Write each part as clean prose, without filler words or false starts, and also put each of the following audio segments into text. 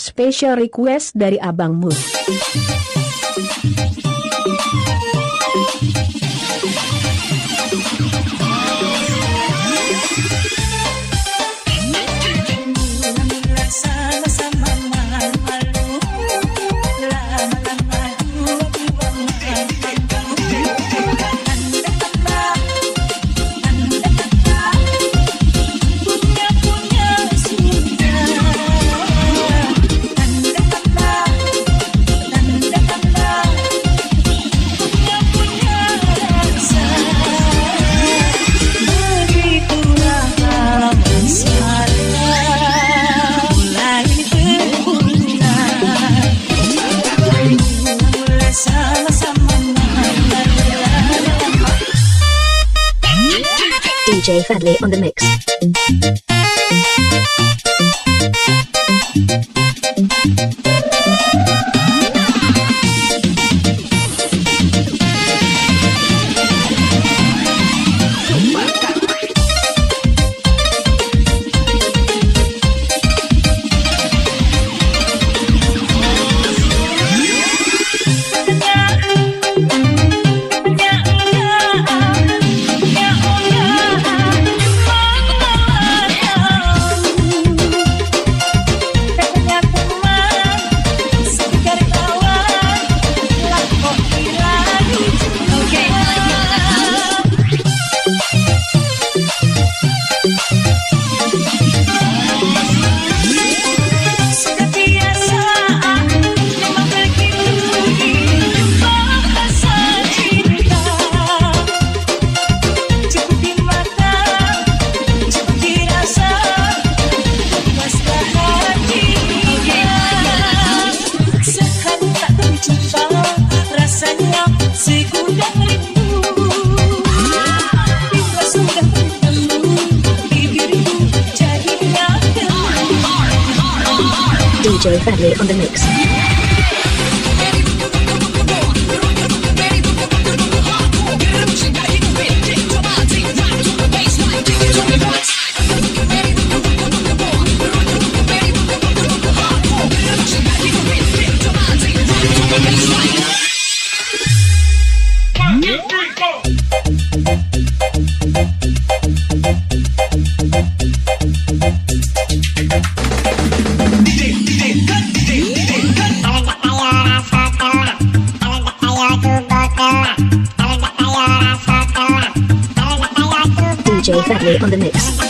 special request dari Abang Mus. DJ Fadli on the mix. DJ Fadli on the mix. DJ Fadli on the mix.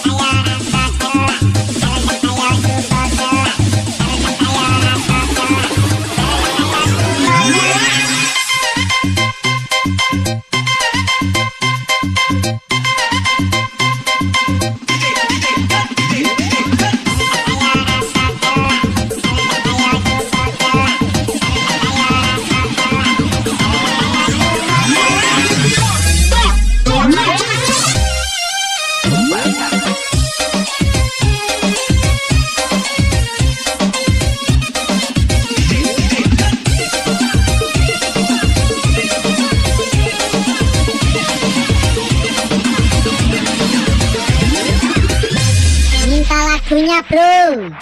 Lagunya bro.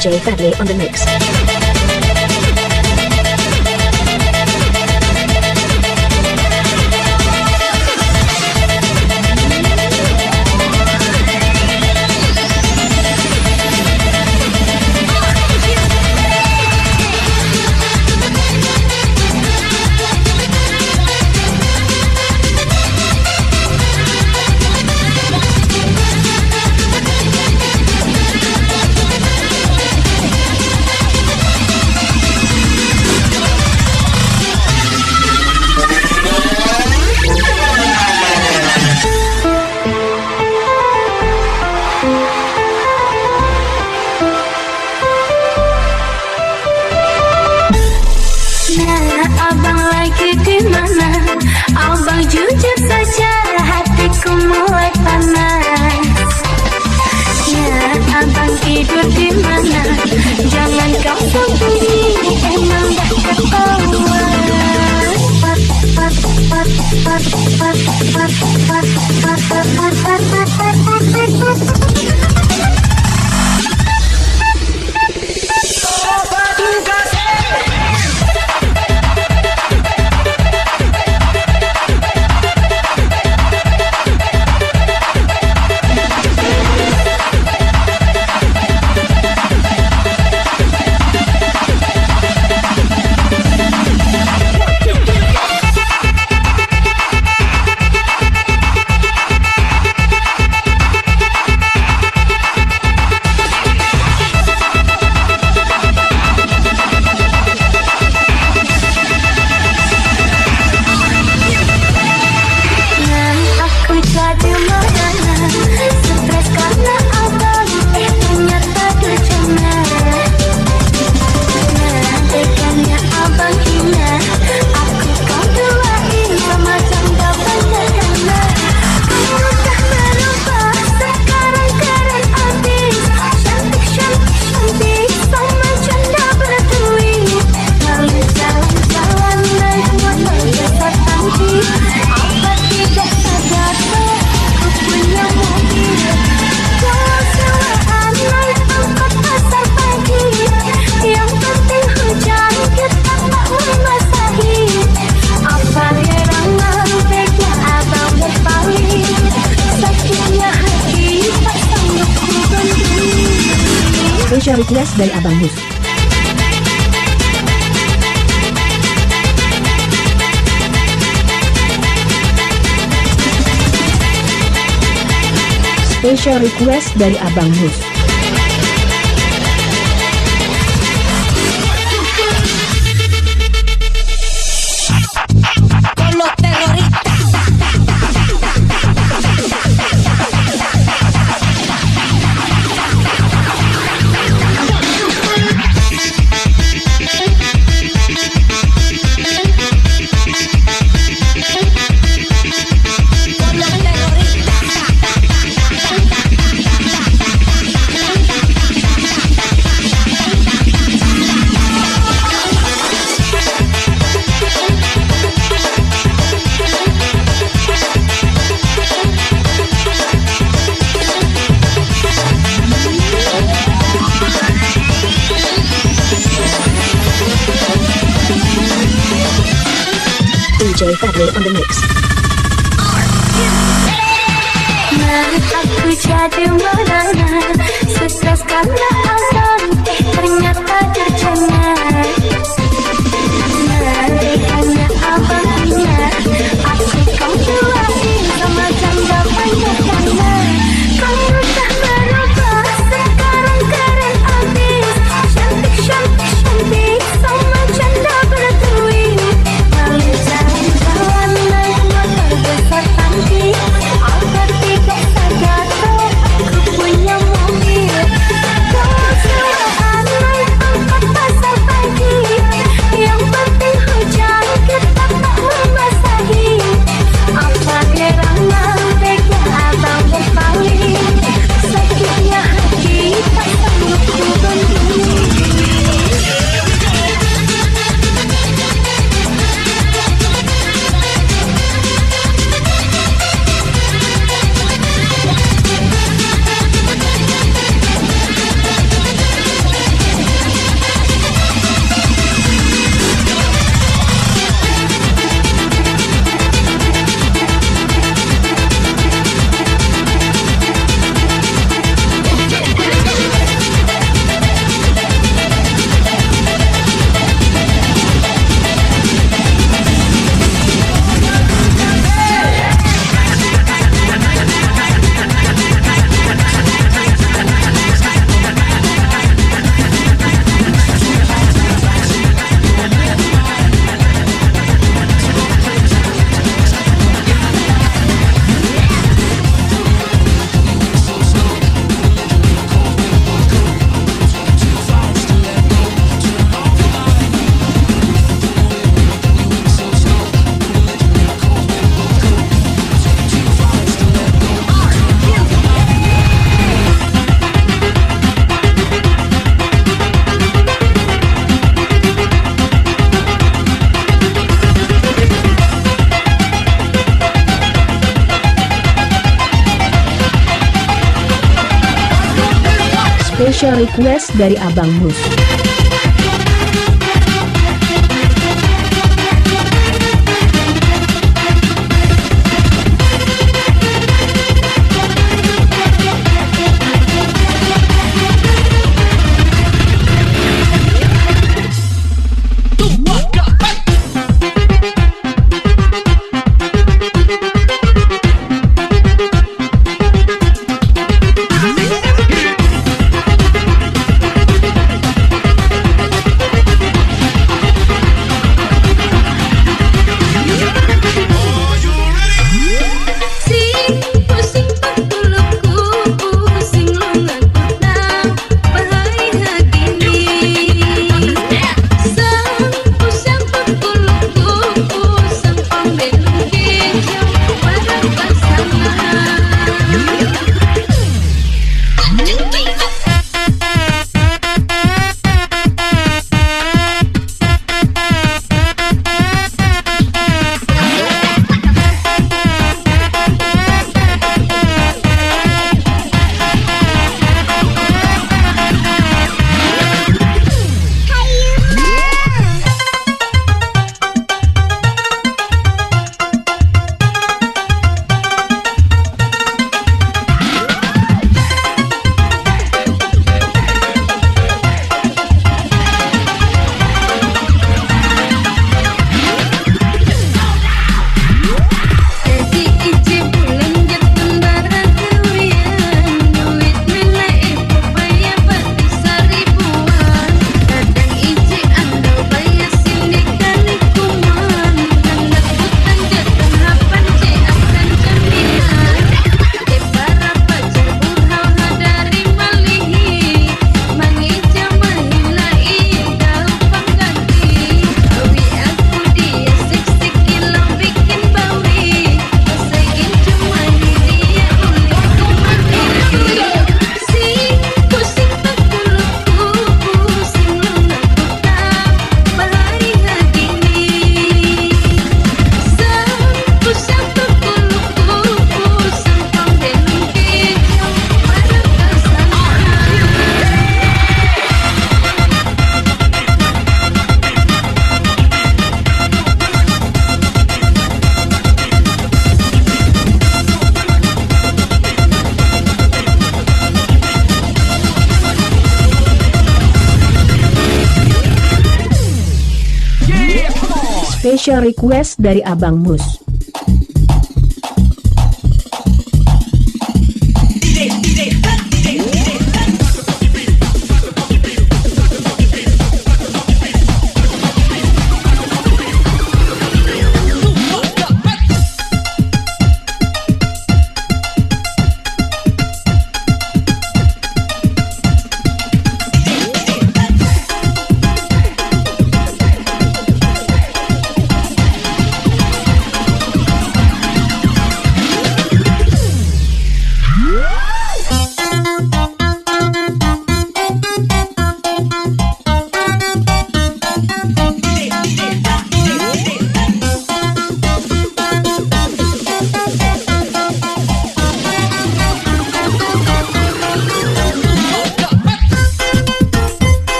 DJ Fadli on the mix. Abang lagi di mana? Abang jujur saja, hatiku mulai panas. Ya, abang tidur di mana? Jangan kau sembunyi, emang dah ketahuan. Special request dari Abang Mus. Special request dari Abang Mus. DJ Fadli on the mix. Aku jadi merana, stres karena abang, ternyata tercengang. Hanya abang ingat, aku kau duain sama janda panjangnya. Kamu tak berubah, sekarang keren abis. Cantik, cantik, cantik, sama janda bertuin. Lalu jalan-jalan naik motor besar cantik. Aku tidak sadar, aku punya mobil. Kau Special request dari Abang Mus. Special request dari Abang Mus.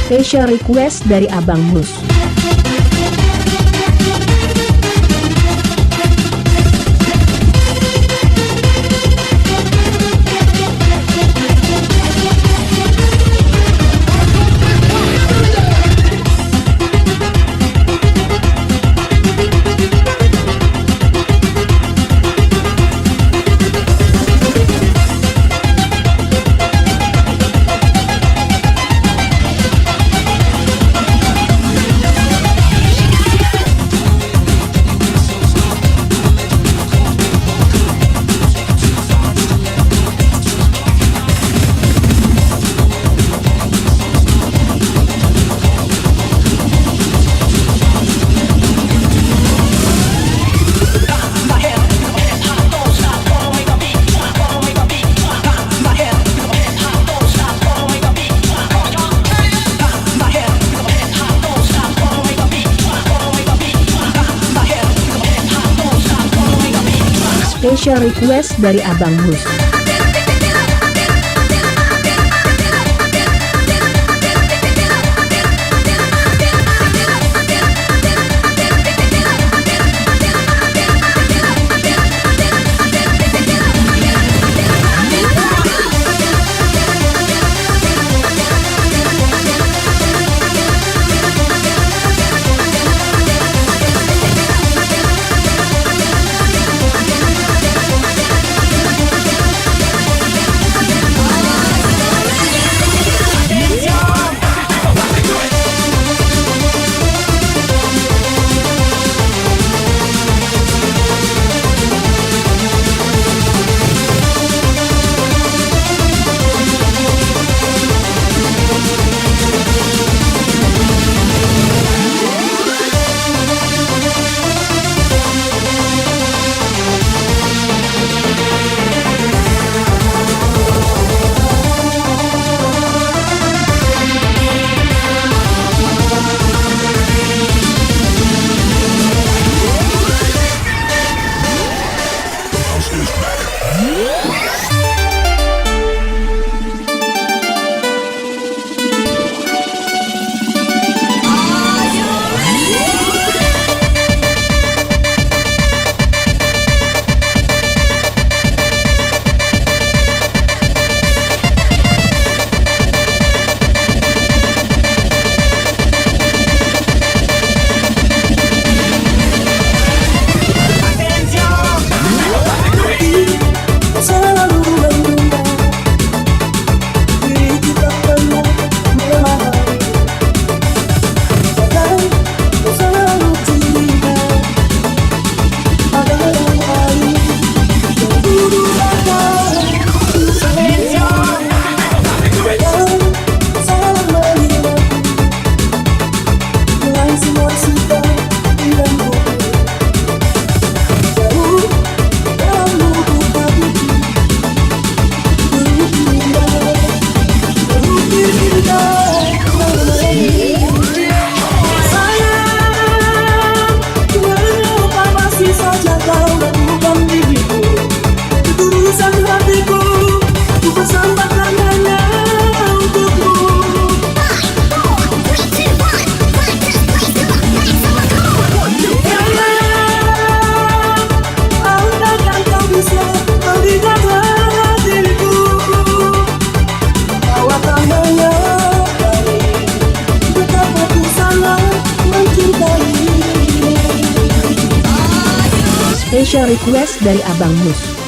Special request dari Abang Mus. Special request dari Abang Mus. Special request dari Abang Mus.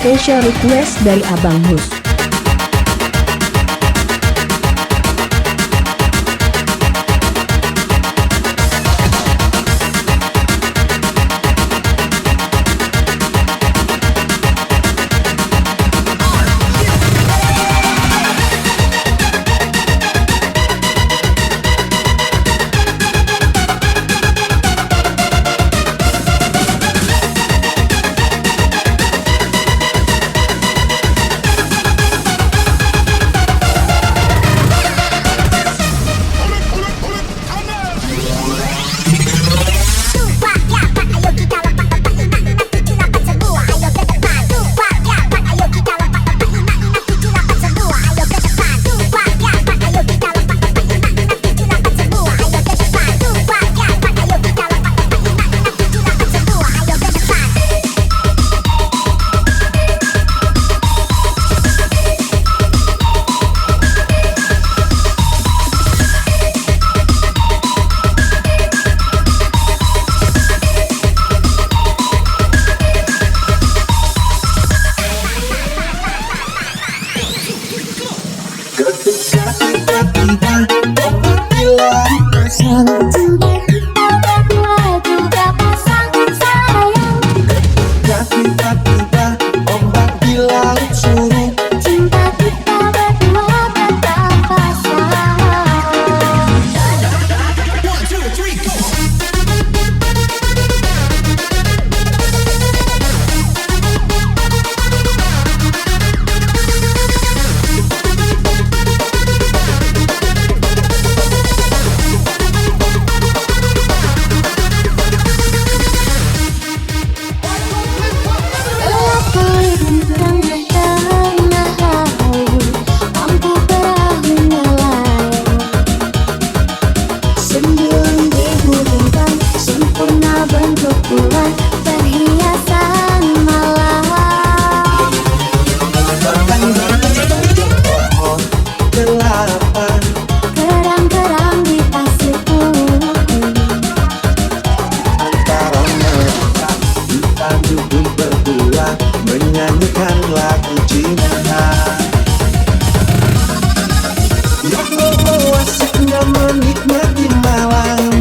Special request dari Abang Mus. Menyanyikan lagu cinta yang membawa asiknya menikmati malam.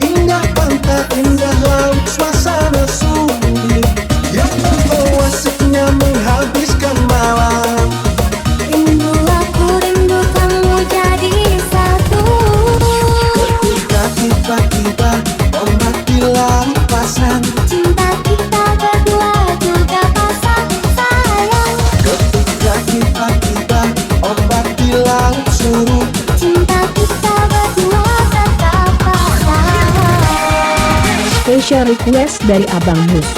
Indah pantai, indah laut, suasana sunyi yang membawa asiknya menghabiskan malam. Rindu aku, rindu kamu jadi satu. Ketika tiba-tiba ombak di laut pasang, Cinta kita berdua juga pasang sayang. ketika tiba-tiba ombak di laut surut, Cinta kita berdua tetap pasang. Special request dari Abang Mus.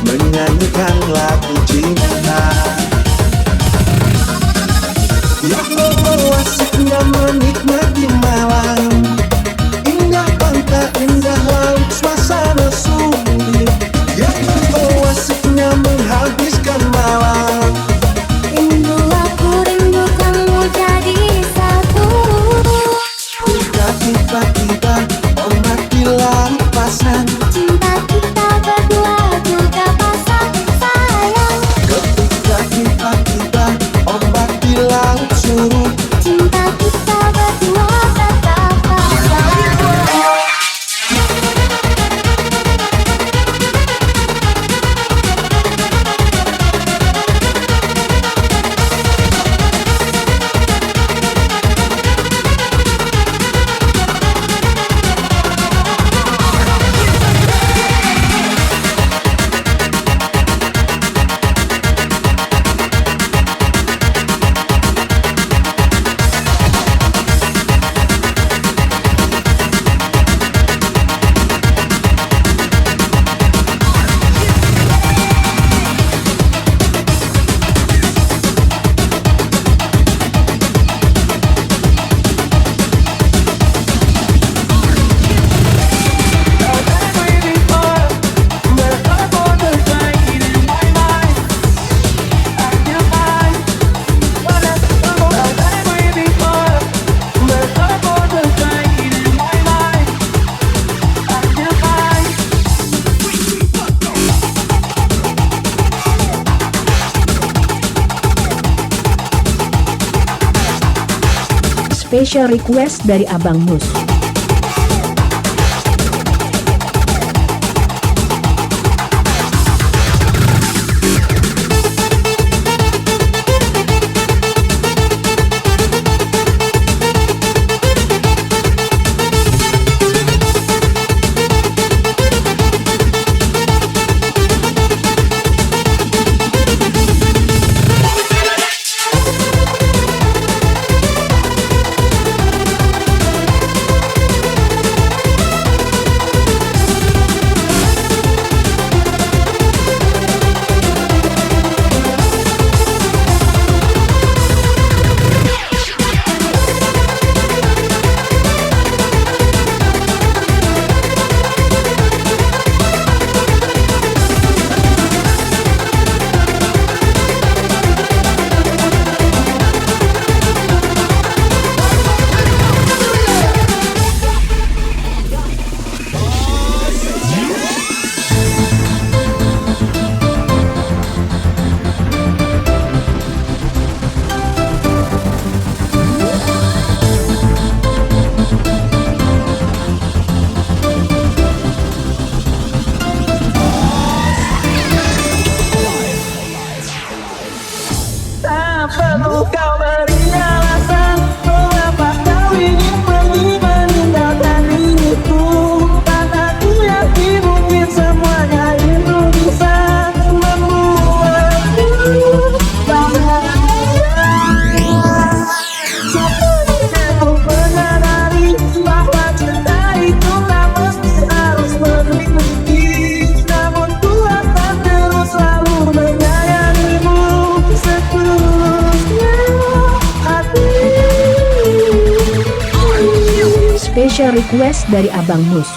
menyanyikan lagu cinta. surut. Cinta kita berdua tetap bersama. Special request dari Abang Mus. Tak perlu kau beri alasan mengapa kau ingin pergi meninggalkan diriku. Dan aku yakin mungkin semuanya itu bisa membuatku bahagia. Sepenuhnya ku menyadari bahwa cinta itu tak mesti harus memiliki. Namun ku akan terus selalu menyayangimu sepenuhnya hati. Special request dari Abang Mus.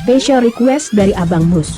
Special request dari Abang Mus.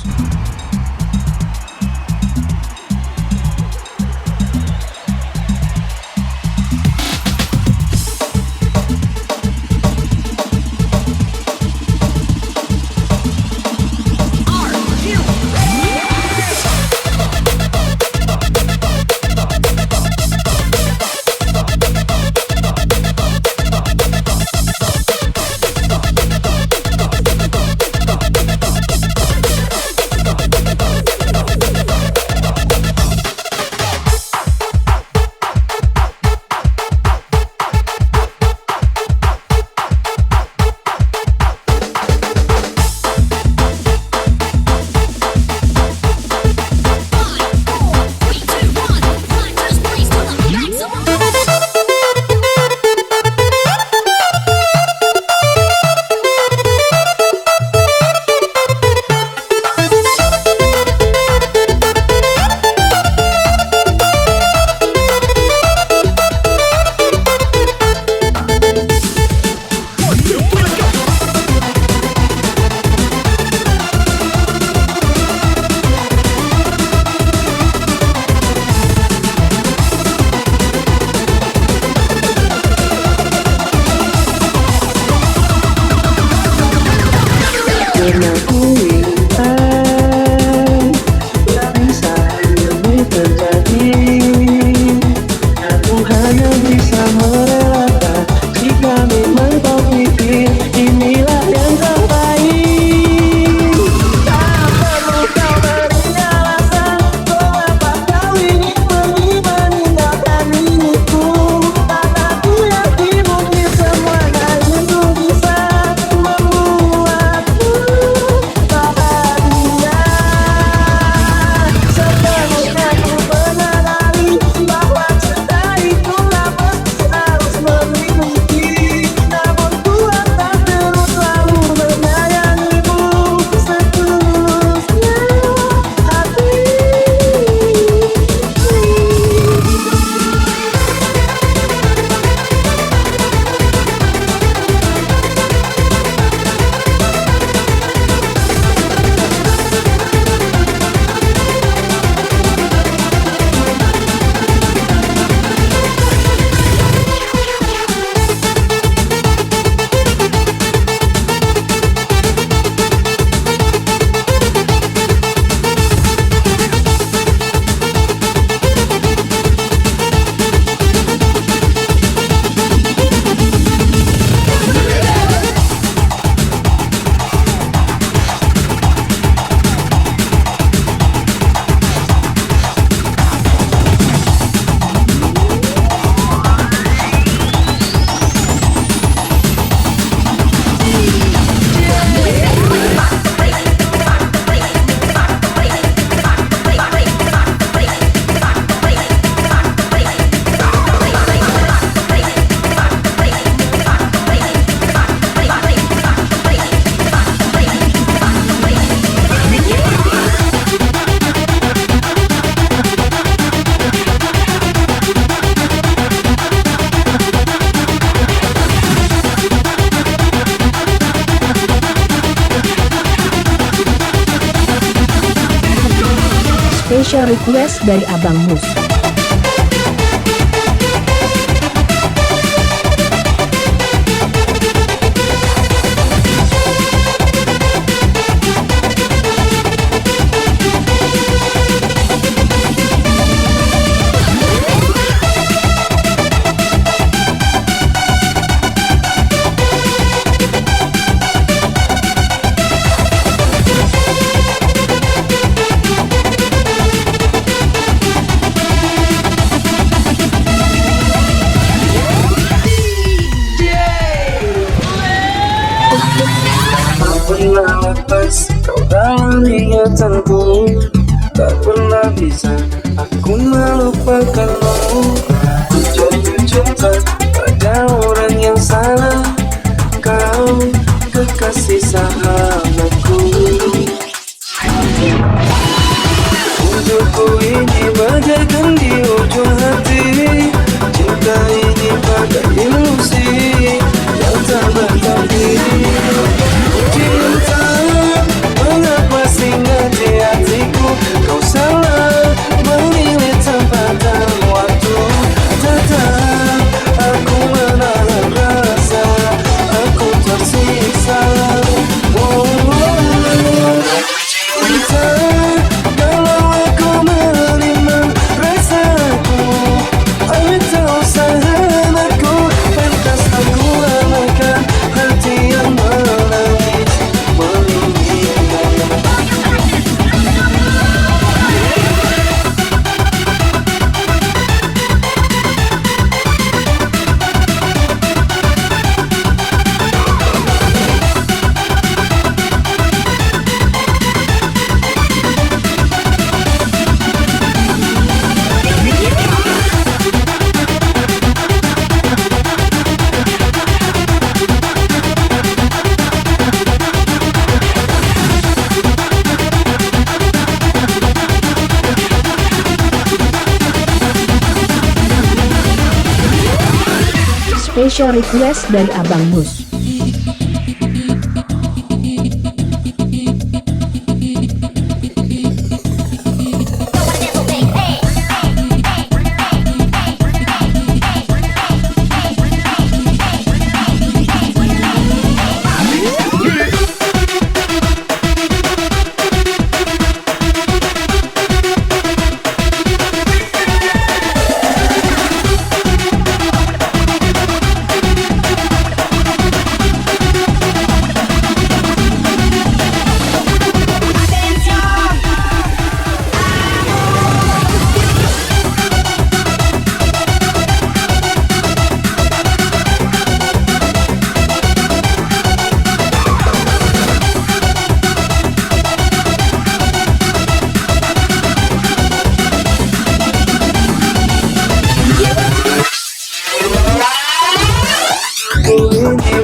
Special request dari Abang Mus. Pernah lepas kau dalam ingatanku, tak pernah bisa aku melupakanmu. Jatuh cinta pada orang yang salah, kau kekasih sahabatku. Untukku ini bagaikan di ujung hati, cinta ini bagai ilusi yang tak bertahan. Cinta tersiksa. Cinta, kalau aku menerima rasaku, tak usah aku, pantas aku lamakan hati yang menangis menginginkan. Special request dari Abang Mus.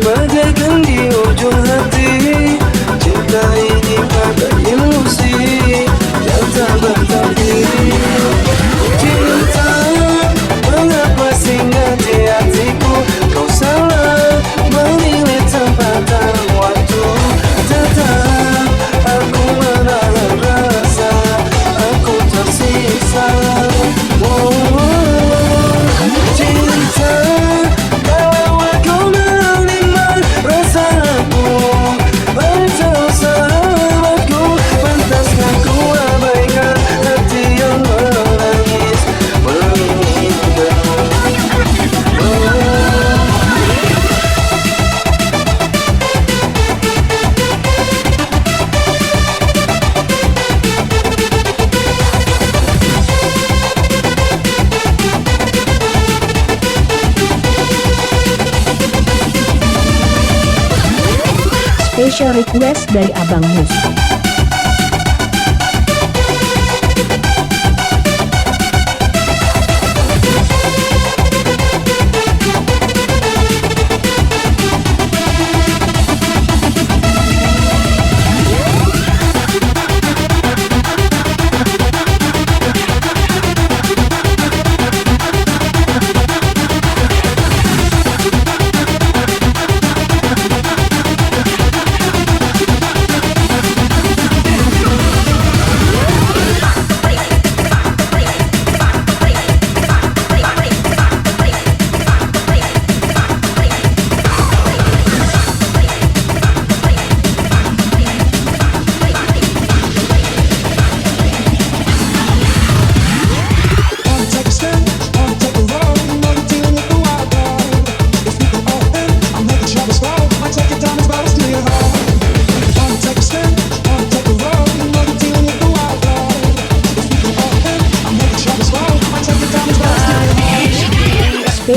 Bagaikan di ujung hati, cinta ini pada ilusi yang tak bertanding. Cinta, mengapa singgah di hatiku? Kau salah menilai tempatan waktu. Tetap aku menahan rasa, aku tersiksa. Cinta, kalau aku menerima rasaku, tak sahabatku, pantaskah ku abaikan hati yang menangis menginginkanmu. Special request dari Abang Mus.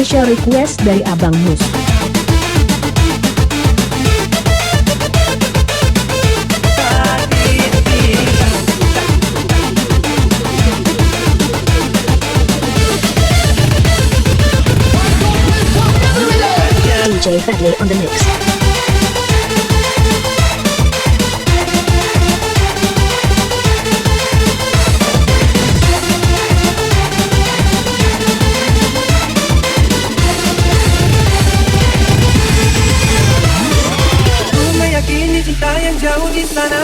Special request dari Abang Mus. DJ Fadley on the mix. Cinta yang jauh di sana.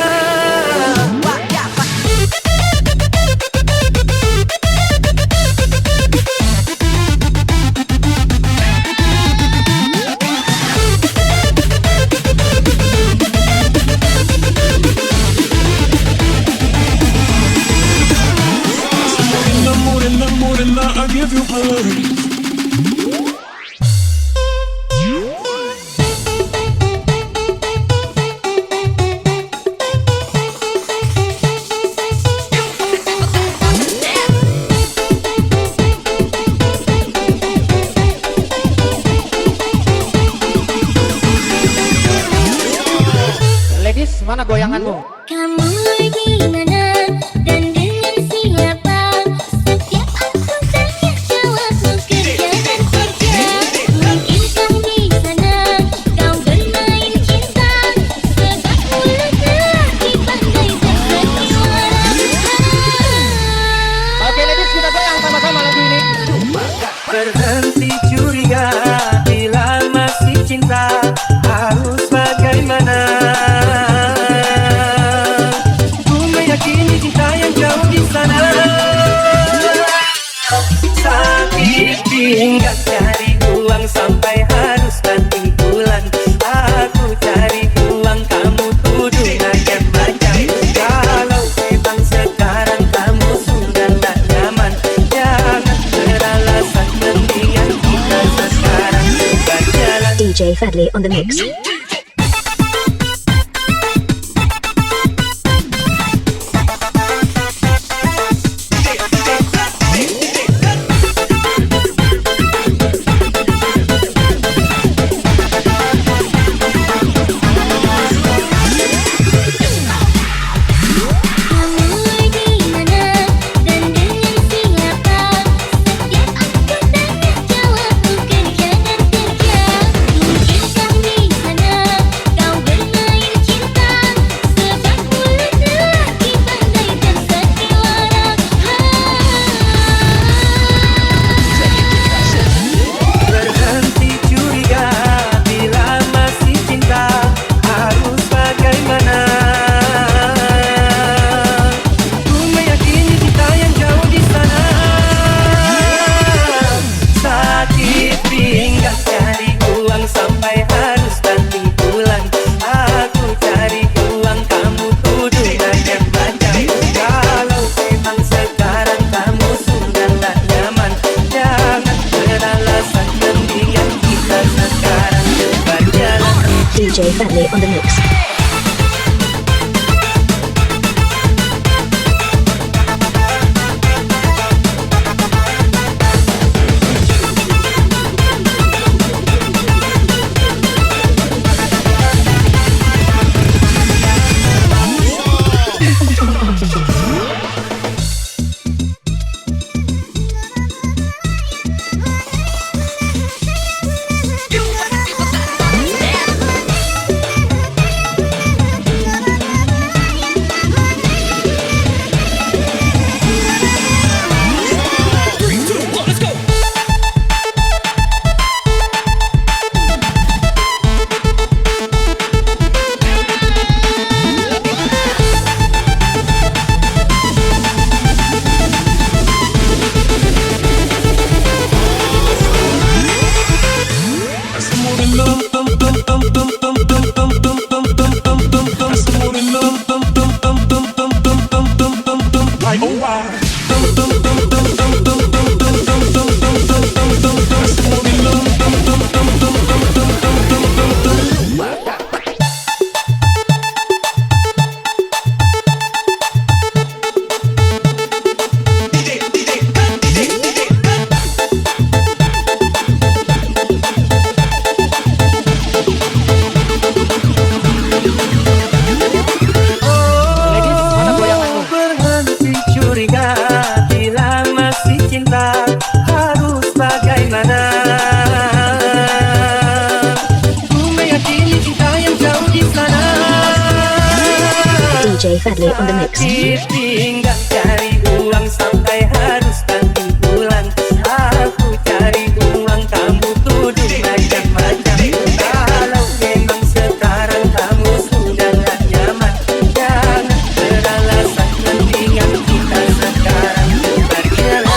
Ladies, mana goyanganmu? Kamu lagi mana dan dengan siapa? Setiap aku tanya jawabmu kerja dan kerja. Mungkin kau di sana kau bermain cinta, sebab mulut lelaki pandai tersandiwara. Oke ladies, kita goyang sama-sama lagu ini. Berhenti curiga bila masih cinta, harus bagaimana? Ku meyakini cinta yang jauh di sana. Sakit hingga cari uang sampai harus banting tulang. Aku cari uang, kamu tuduh macam-macam. Kalau memang sekarang kamu sudah tak nyaman, jangan beralasan, mendingan kita sekarang berjalan. DJ Fadli on the mix. Kamu lagi mana dan dengan siapa? Setiap aku tanya jawabmu kerja dan kerja. Mungkin kau di sana kau bermain cinta, sebab mulut lelaki pandai tersandiwara. Berhenti curiga bila masih cinta, harus bagaimana? Ku meyakini cinta yang jauh di sana. Sakit pinggang cari uang sampai harus banting tulang. Aku cari uang, kamu tuduh macam-macam. Kalau memang sekarang kamu sudah tak nyaman, jangan beralasan, mendingan kita sekarang berjalan. DJ Fadli on the mix. Ladies, mana goyanganmu? Berhenti curiga bila masih cinta, harus bagaimana? Ku meyakini cinta yang jauh di sana. DJ Fadli on the mix. Sakit pinggang cari uang sampai harus banting tulang. Aku cari uang, kamu tuduh macam-macam. Kalau memang sekarang kamu sudah tak nyaman, jangan beralasan, mendingan kita sekarang berjalan.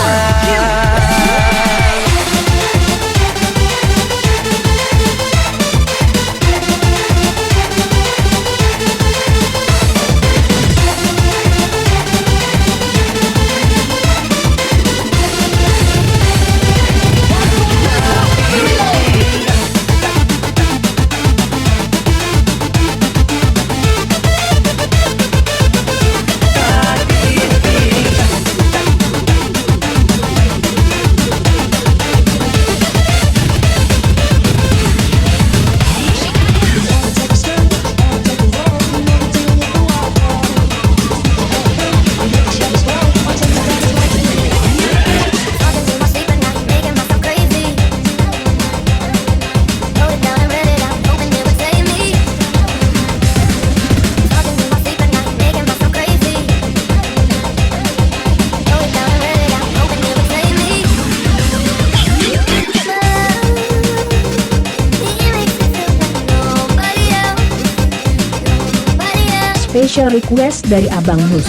Special request dari Abang Mus.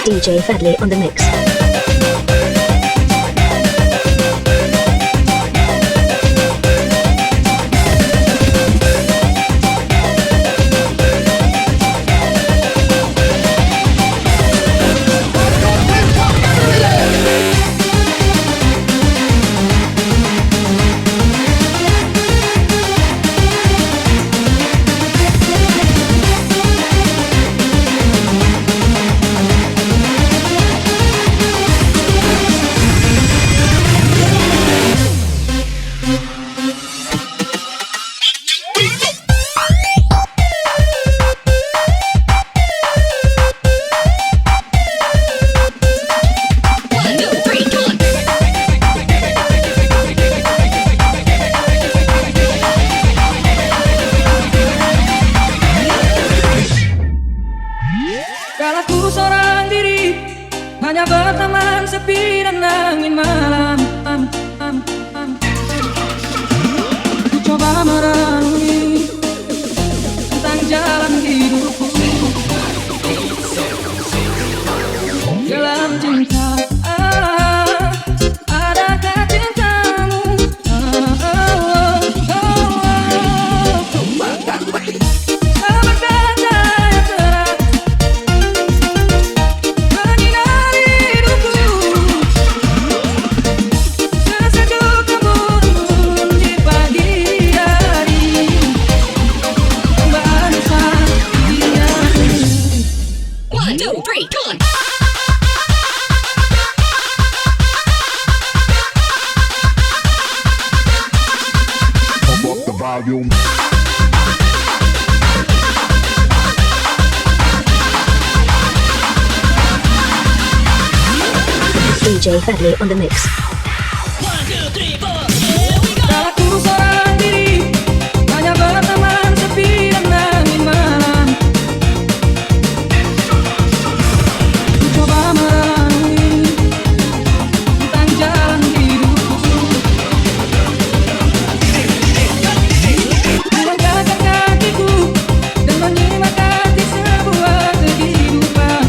DJ Fadli on the mix. Kalaku seorang diri, hanya berteman sepi dan angin malam. Ku coba merenungi tentang jalan hidupku dalam cinta. Adakah cintamu? Volume. DJ Fadli on the mix. Kalaku seorang diri, hanya berteman sepi dan angin malam. Ku coba merenungi tentang jalan hidupku. Melangkahkan kakiku dan menyimak arti sebuah kehidupan.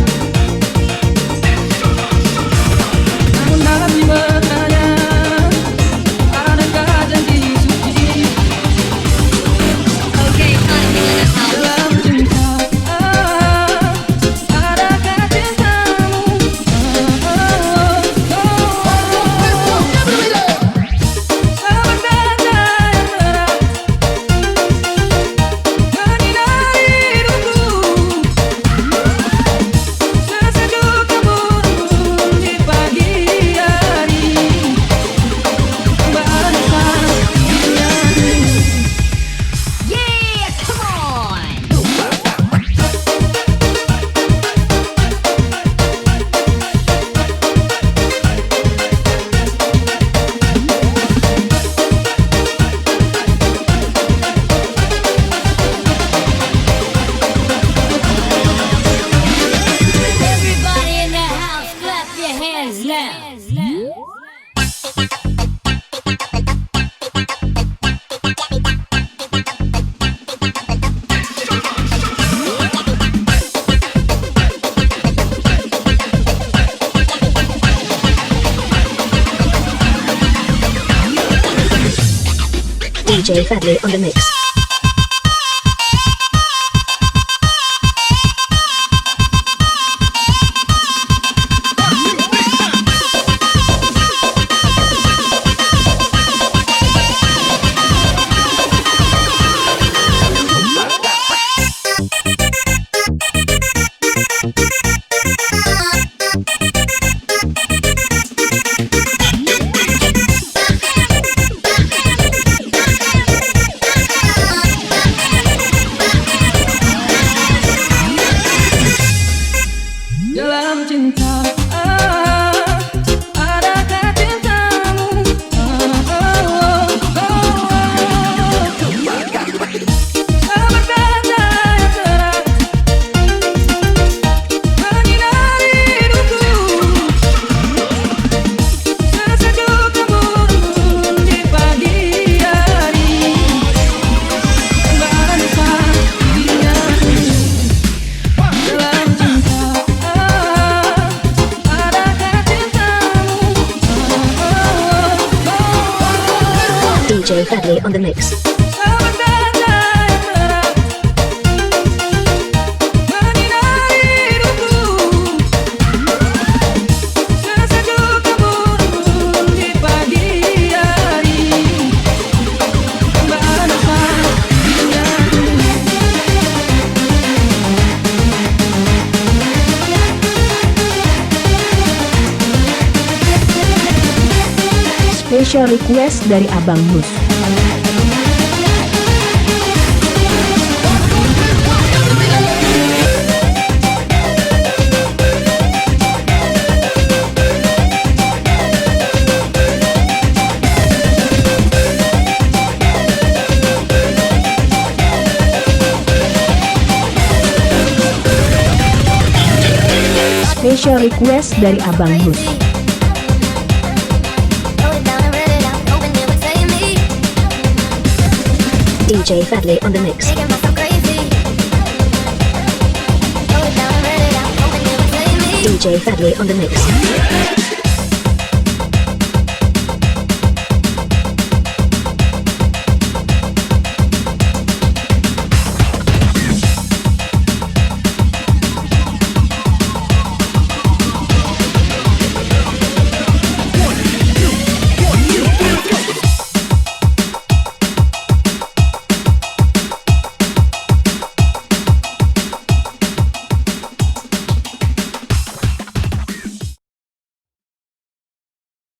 Namun dalam bertanya, adakah janji suci dalam cinta? Adakah cintamu? Seperti cahaya terang menyinari hidupku, sesejuk embun di pagi hari, barusan dirianmu. Yeah, come on. Everybody in the house, clap your hands now. DJ Fadli on the mix. DJ Fadli on the mix. Selamat datang yang terang menyinari hidupku. Sesejuk embun di pagi hari. Mana paginya Special request dari Abang Mus. Special request dari Abang Mus. DJ Fadli on the mix. DJ Fadli on the mix.